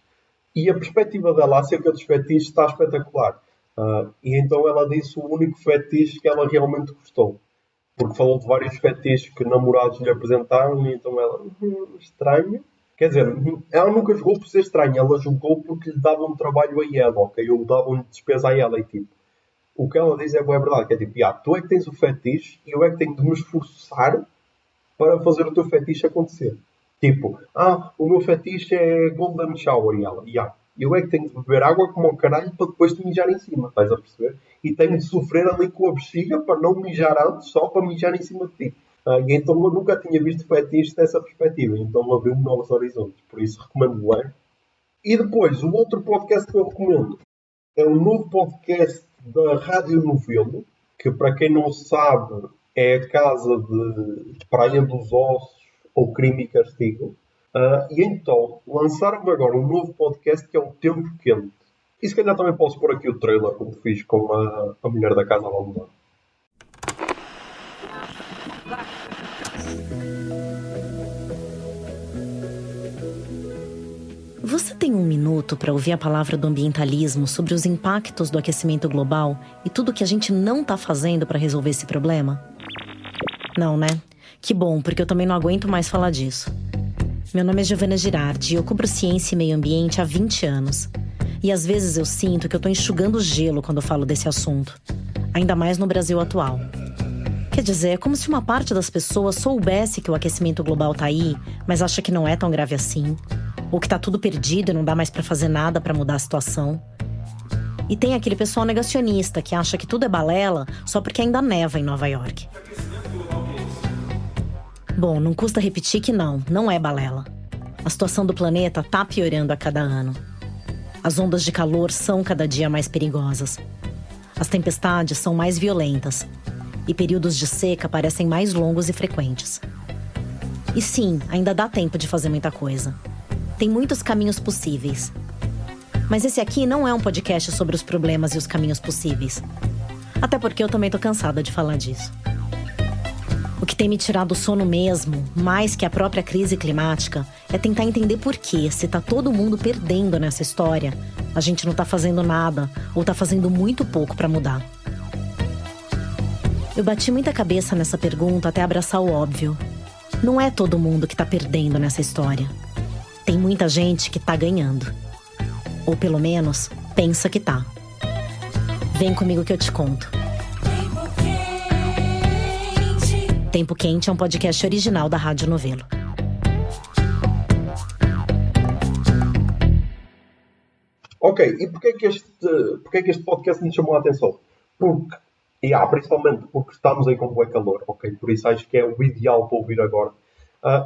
E a perspectiva dela acerca dos fetiches está espetacular. E então ela disse o único fetiche que ela realmente gostou. Porque falou de vários fetiches que namorados lhe apresentaram e então ela, estranho. Quer dizer, ela nunca julgou por ser estranha, ela julgou porque lhe davam trabalho a ela, ok? Ou davam-lhe despesa a ela e tipo. O que ela diz é boa verdade, que é tipo, tu é que tens o fetiche e eu é que tenho de me esforçar para fazer o teu fetiche acontecer. Tipo, o meu fetiche é Golden Shower e ela, eu é que tenho de beber água como o caralho para depois te mijar em cima, estás a perceber? E tenho de sofrer ali com a bexiga para não mijar antes, só para mijar em cima de ti. E então eu nunca tinha visto fetiche dessa perspectiva, então abriu-me novos horizontes, por isso recomendo bem. E depois, o outro podcast que eu recomendo é o novo podcast da Rádio Novelo, que para quem não sabe é a casa de Praia dos Ossos ou Crime e Castigo. E então lançaram agora um novo podcast que é o Tempo Quente. E se calhar também posso pôr aqui o trailer como fiz com a mulher da casa abandonada. Você tem um minuto para ouvir a palavra do ambientalismo sobre os impactos do aquecimento global e tudo que a gente não está fazendo para resolver esse problema? Não, né? Que bom, porque eu também não aguento mais falar disso. Meu nome é Giovana Girardi e eu cubro ciência e meio ambiente há 20 anos. E às vezes eu sinto que eu tô enxugando gelo quando eu falo desse assunto. Ainda mais no Brasil atual. Quer dizer, é como se uma parte das pessoas soubesse que o aquecimento global tá aí, mas acha que não é tão grave assim. Ou que tá tudo perdido e não dá mais pra fazer nada pra mudar a situação. E tem aquele pessoal negacionista que acha que tudo é balela só porque ainda neva em Nova York. Bom, não custa repetir que não é balela. A situação do planeta tá piorando a cada ano. As ondas de calor são cada dia mais perigosas. As tempestades são mais violentas. E períodos de seca parecem mais longos e frequentes. E sim, ainda dá tempo de fazer muita coisa. Tem muitos caminhos possíveis. Mas esse aqui não é um podcast sobre os problemas e os caminhos possíveis. Até porque eu também tô cansada de falar disso. O que tem me tirado o sono mesmo, mais que a própria crise climática, é tentar entender por que, se tá todo mundo perdendo nessa história, a gente não tá fazendo nada ou tá fazendo muito pouco pra mudar. Eu bati muita cabeça nessa pergunta até abraçar o óbvio. Não é todo mundo que tá perdendo nessa história. Tem muita gente que tá ganhando. Ou pelo menos, pensa que tá. Vem comigo que eu te conto. Tempo Quente é um podcast original da Rádio Novelo. Ok, e porquê que este podcast me chamou a atenção? Principalmente porque estamos aí com bué calor, ok? Por isso acho que é o ideal para ouvir agora.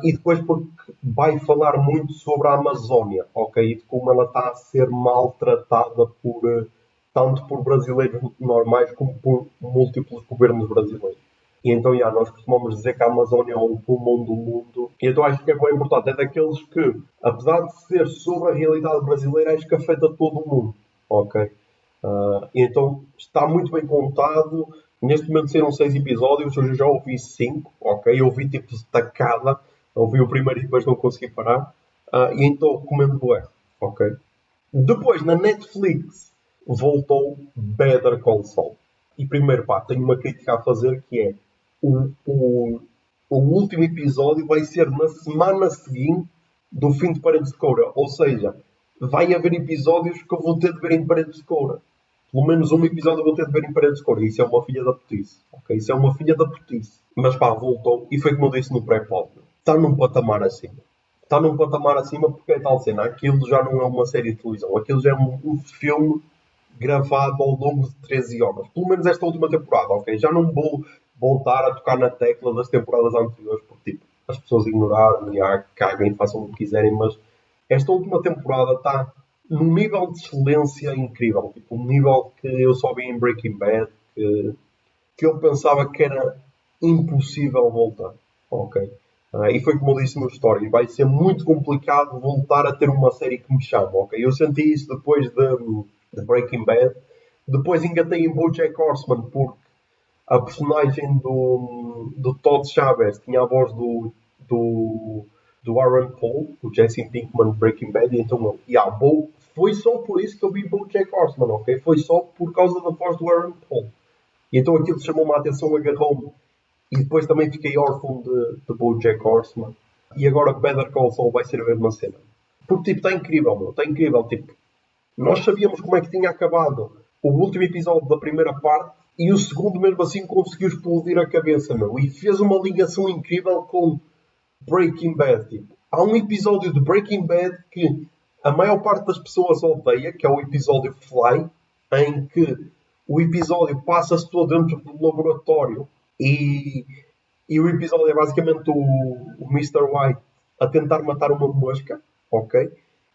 E depois porque vai falar muito sobre a Amazónia, ok? E de como ela está a ser maltratada tanto por brasileiros normais como por múltiplos governos brasileiros. E então, nós costumamos dizer que a Amazónia é um pulmão do mundo. E então acho que é bem importante. É daqueles que, apesar de ser sobre a realidade brasileira, acho que afeta todo o mundo, ok? E então está muito bem contado. Neste momento saíram 6 episódios, eu já ouvi 5, ok? Eu ouvi tipo de tacada, ouvi o primeiro e depois não consegui parar. E então recomendo bué, ok? Depois, na Netflix, voltou Better Call Saul. E primeiro, tenho uma crítica a fazer que é o último episódio vai ser na semana seguinte do fim de Paredes de Coura. Ou seja, vai haver episódios que eu vou ter de ver em Paredes de Coura. Pelo menos um episódio eu vou ter de ver em Paredes de Coura. Isso é uma filha da putice. Okay? Isso é uma filha da putice. Mas voltou. E foi como eu disse no pré-pod. Está num patamar acima. Está num patamar acima porque é tal cena. Aquilo já não é uma série de televisão. Aquilo já é um filme gravado ao longo de 13 horas. Pelo menos esta última temporada, ok? Já não vou voltar a tocar na tecla das temporadas anteriores, porque tipo, as pessoas ignoraram e caguem, façam o que quiserem, mas esta última temporada está num nível de excelência incrível. Tipo, um nível que eu só vi em Breaking Bad, que eu pensava que era impossível voltar, ok? E foi como eu disse no story, vai ser muito complicado voltar a ter uma série que me chama, ok? Eu senti isso depois de Breaking Bad. Depois engatei em BoJack Horseman porque a personagem do Todd Chaves tinha a voz do Aaron Paul, o Jesse Pinkman de Breaking Bad, e então foi só por isso que eu vi BoJack Horseman, ok? Foi só por causa da voz do Aaron Paul. E então aquilo chamou-me a atenção, agarrou-me. E depois também fiquei órfão de BoJack Horseman. E agora Better Call Saul vai ser a mesma cena. Porque, tipo, está incrível, meu. Está incrível, tipo. Nós sabíamos como é que tinha acabado o último episódio da primeira parte e o segundo, mesmo assim, conseguiu explodir a cabeça, meu. E fez uma ligação incrível com Breaking Bad. Tipo. Há um episódio de Breaking Bad que a maior parte das pessoas odeia, que é o episódio Fly, em que o episódio passa-se todo dentro do laboratório e o episódio é basicamente o Mr. White a tentar matar uma mosca, ok?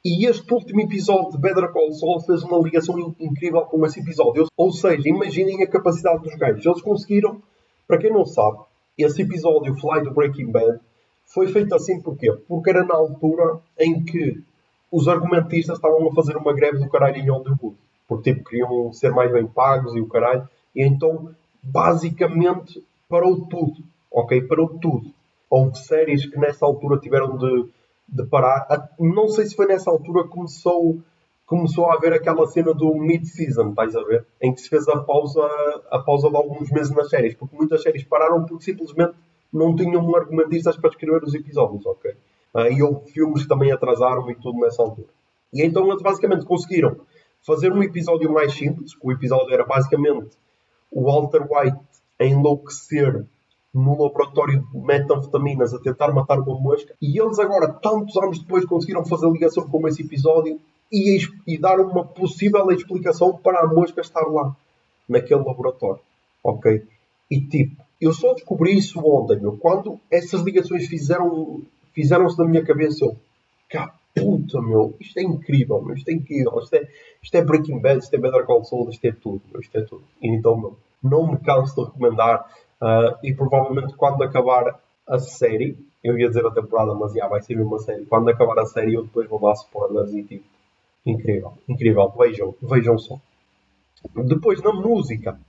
E este último episódio de Better Call Saul fez uma ligação incrível com esse episódio. Ou seja, imaginem a capacidade dos gajos. Eles conseguiram, para quem não sabe, esse episódio Fly do Breaking Bad foi feito assim porquê? Porque era na altura em que os argumentistas estavam a fazer uma greve do caralho em Hollywood. Porque tipo, queriam ser mais bem pagos e o caralho. E então, basicamente, parou tudo. Ok? Parou tudo. Houve séries que nessa altura tiveram de parar. Não sei se foi nessa altura que começou a haver aquela cena do mid-season, estás a ver? Em que se fez a pausa de alguns meses nas séries. Porque muitas séries pararam porque simplesmente não tinham argumentistas para escrever os episódios, ok? E houve filmes que também atrasaram e tudo nessa altura. E então eles basicamente conseguiram fazer um episódio mais simples. O episódio era basicamente o Walter White a enlouquecer no laboratório de metanfetaminas a tentar matar uma mosca, e eles agora, tantos anos depois, conseguiram fazer ligação com esse episódio e dar uma possível explicação para a mosca estar lá, naquele laboratório, ok? E tipo, eu só descobri isso ontem, meu, quando essas ligações fizeram-se na minha cabeça, eu, puta, meu, isto é incrível, meu, isto é incrível, isto é Breaking Bad, isto é Better Call Saul, isto é tudo, meu, isto é tudo. E então, meu, não me canso de recomendar, e provavelmente quando acabar a série, eu ia dizer a temporada, mas já vai ser mesmo uma série, quando acabar a série eu depois vou dar spoilers e tipo, incrível, incrível, vejam só. Depois, na música,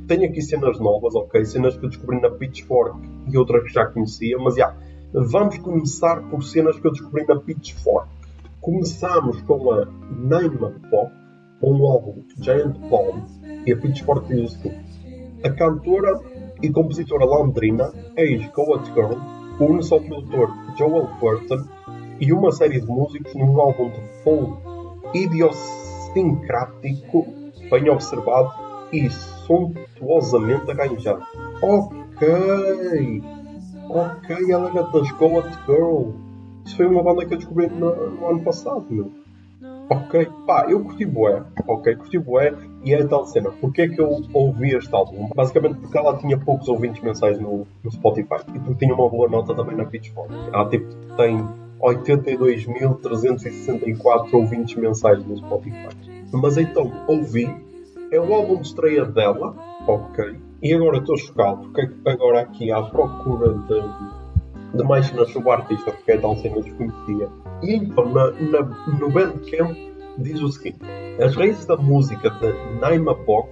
tenho aqui cenas novas, ok? Cenas que eu descobri na Pitchfork e outras que já conhecia, mas já, vamos começar por cenas que eu descobri na Pitchfork. Começamos com a Naima Pop, um álbum Giant Bomb, e a Pitchfork diz o seguinte: a cantora e compositora londrina, ex-Goat Girl, une-se ao produtor Joel Burton e uma série de músicos num álbum de folk idiosincrático, bem observado e suntuosamente arranjado. Ok, ela era das Goat Girl. Isso foi uma banda que eu descobri no ano passado, meu. Ok, eu curti bué, e é a tal cena. Porquê é que eu ouvi este álbum? Basicamente porque ela tinha poucos ouvintes mensais no Spotify e porque tinha uma boa nota também na Pitchfork. Ela tipo tem 82.364 ouvintes mensais no Spotify. Mas então, ouvi, é o álbum de estreia dela, ok, e agora estou chocado, porque agora aqui à procura de mais cenas sobre o artista, porque é tal cena desconhecia. E então, no Bandcamp, diz o seguinte: as raízes da música de Naima Pop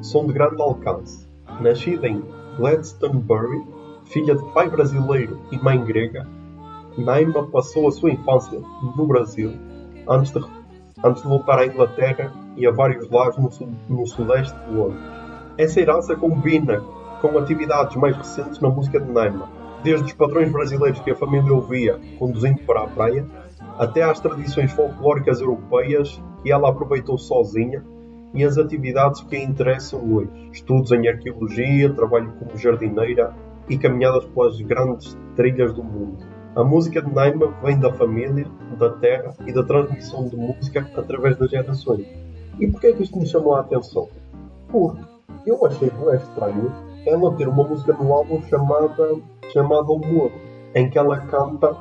são de grande alcance. Nascida em Glastonbury, filha de pai brasileiro e mãe grega, Naima passou a sua infância no Brasil, antes de voltar à Inglaterra e a vários lares no sudeste de Londres. Essa herança combina com atividades mais recentes na música de Naima, desde os padrões brasileiros que a família ouvia conduzindo para a praia, até às tradições folclóricas europeias que ela aproveitou sozinha e as atividades que a interessam hoje. Estudos em arqueologia, trabalho como jardineira e caminhadas pelas grandes trilhas do mundo. A música de Naima vem da família, da terra e da transmissão de música através das gerações. E porquê é que isto me chamou a atenção? Porque eu achei bem estranho ela ter uma música no álbum chamada Humor, em que ela canta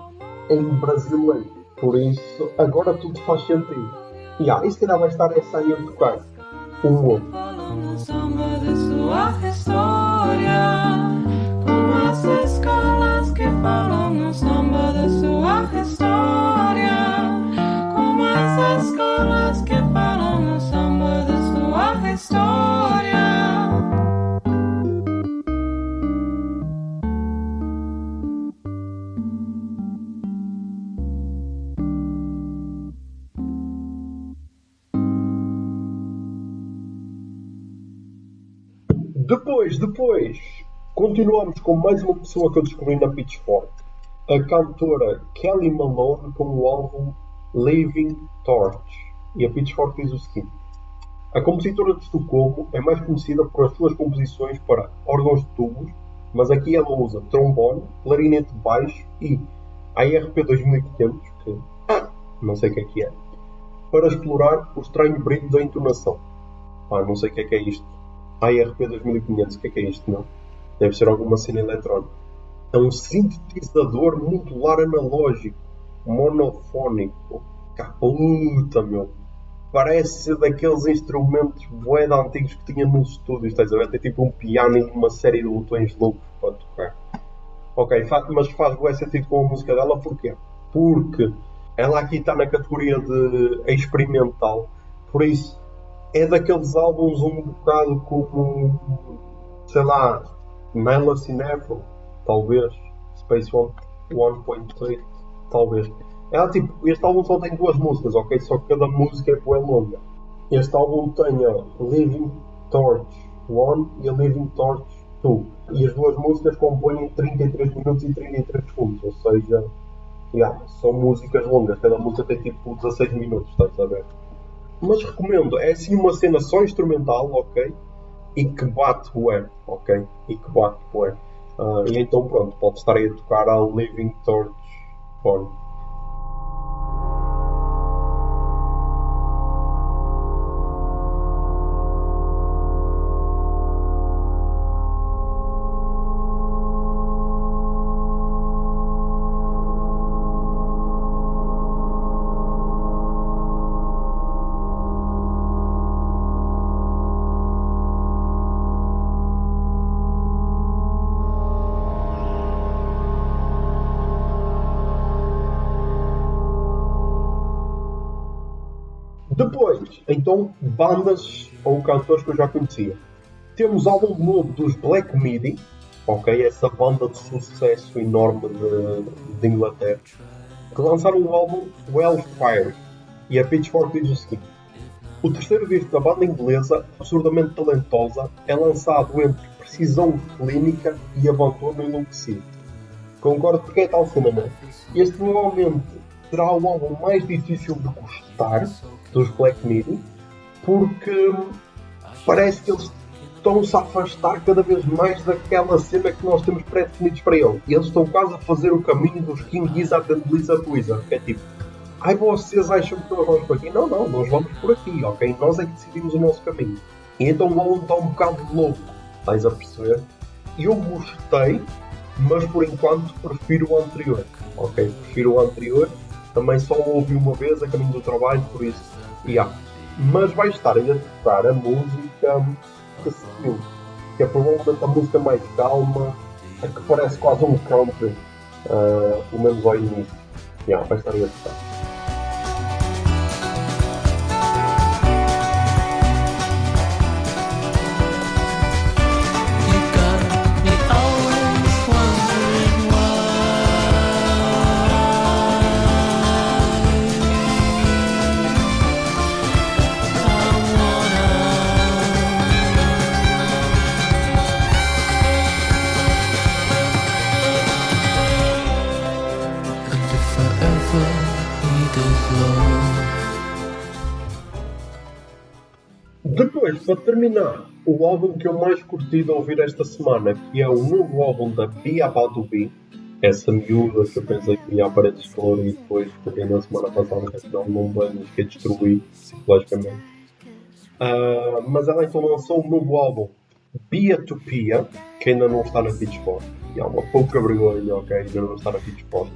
em brasileiro. Por isso, agora tudo faz sentido. E se calhar vai estar essa aí a tocar. Humor. Como as escolas que falam no samba da sua história. Como as escolas que falam no samba da sua história. Depois, continuamos com mais uma pessoa que eu descobri na Pitchfork. A cantora Kelly Malone com o álbum Living Torch. E a Pitchfork diz o seguinte: a compositora de Estocolmo é mais conhecida por as suas composições para órgãos de tubos, mas aqui ela usa trombone, clarinete baixo e ARP 2500, que não sei o que é, para explorar o estranho brilho da entonação. Não sei o que é isto. ARP 2500, o que é isto, não? Deve ser alguma cena eletrónica. É um sintetizador modular analógico, monofónico. Puta, meu. Parece ser daqueles instrumentos bué de antigos que tinha nos estúdios, estás a ver? Tem tipo um piano e uma série de botões loucos para tocar. Ok, mas faz bué sentido com a música dela, porquê? Porque ela aqui está na categoria de experimental, por isso é daqueles álbuns um bocado como, sei lá, Nyla Cinefro, talvez, Space 1.8, talvez. Este álbum só tem 2 músicas, ok? Só que cada música é bem longa. Este álbum tem a Living Torch 1 e a Living Torch 2. E as 2 músicas compõem 33 minutos e 33 segundos, ou seja, são músicas longas. Cada música tem tipo 16 minutos, estás a ver? Mas recomendo, é assim uma cena só instrumental, ok? E que bate bué, ok? E então pronto, pode estar aí a tocar a Living Torch Born. Depois, então, bandas ou cantores que eu já conhecia. Temos álbum novo dos Black Midi, ok? Essa banda de sucesso enorme de Inglaterra, que lançaram o álbum Wildfire e a Pitchfork diz o seguinte: o terceiro disco da banda inglesa, absurdamente talentosa, é lançado entre precisão clínica e abandono enlouquecido. Concordo porque é tal cena, não é? Este provavelmente será o álbum mais difícil de gostar dos Black Midi, porque parece que eles estão-se a afastar cada vez mais daquela cena que nós temos pré-definidos para eles. E eles estão quase a fazer o caminho dos King Gizzard and Lizard Wizard, que é tipo, ai vocês acham que nós vamos por aqui? Não, nós vamos por aqui, ok? Nós é que decidimos o nosso caminho. E então o álbum está um bocado louco, estás a perceber? Eu gostei, mas por enquanto prefiro o anterior, ok? Prefiro o anterior, também só o ouvi uma vez a caminho do trabalho, por isso, yeah. Mas vai estar a tocar a música que seguiu, que é provavelmente a música mais calma, a que parece quase um country, pelo menos ao início. Yeah, vai estar a tocar. Depois, para terminar, o álbum que eu mais curti de ouvir esta semana, que é o novo álbum da Be About To Be, essa miúda que eu pensei que ia aparecer escuro e depois porque na semana passada que afinal não banho fiquei destruído psicologicamente. Mas ela então lançou um novo álbum, Beatopia, que ainda não está na Pitchfork. E há uma pouca vergonha, ok, ainda não está na Pitchfork.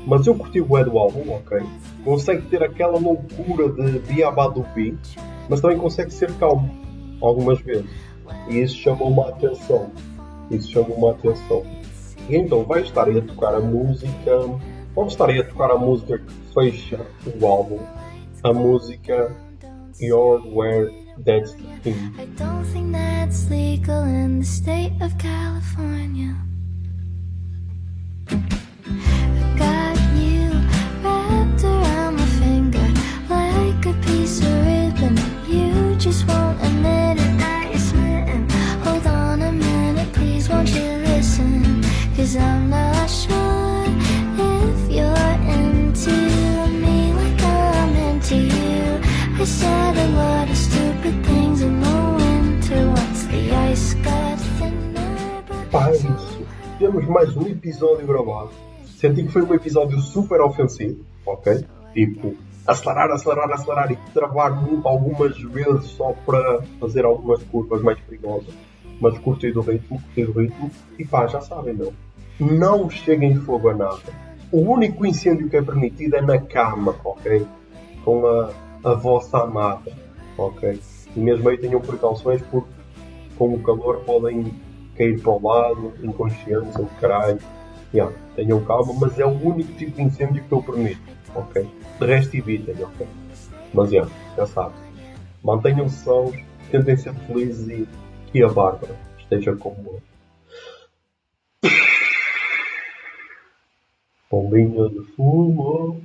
Mas eu curti o do álbum, ok. Consegue ter aquela loucura de Be About To Be, mas também consegue ser calmo algumas vezes. E isso chamou-me a atenção. E então vai estar aí a tocar a música. Vamos estar aí a tocar a música que fecha o álbum. A música You're Where That's the Thing. I don't think that's legal in the state of California. I got you wrapped around my finger like a piece of ribbon. You just won't admit it that you're smitten. Hold on a minute, please won't you listen? 'Cause I'm not sure if you're into me like I'm into you. I said a lot of stupid things in the winter once the ice got thinner. Pá, é isso. Temos mais um episódio gravado. Senti que foi um episódio super ofensivo, ok? Tipo, acelerar e travar algumas vezes só para fazer algumas curvas mais perigosas. Mas curti do ritmo. E pá, já sabem, não. Não cheguem fogo a nada. O único incêndio que é permitido é na cama, ok? Com a vossa amada, ok? E mesmo aí tenham precauções porque com o calor podem cair para o lado, inconscientes ou caralho. Yeah, tenham calma, mas é o único tipo de incêndio que eu permito, ok? De resto evitem, ok? Mas já sabem. Mantenham-se sãos, tentem ser felizes e a Bárbara esteja como eu. Bombinha de fumo.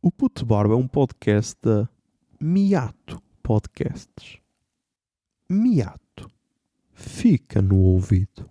O Puto Barba é um podcast da Miato Podcasts. Miato. Fica no ouvido.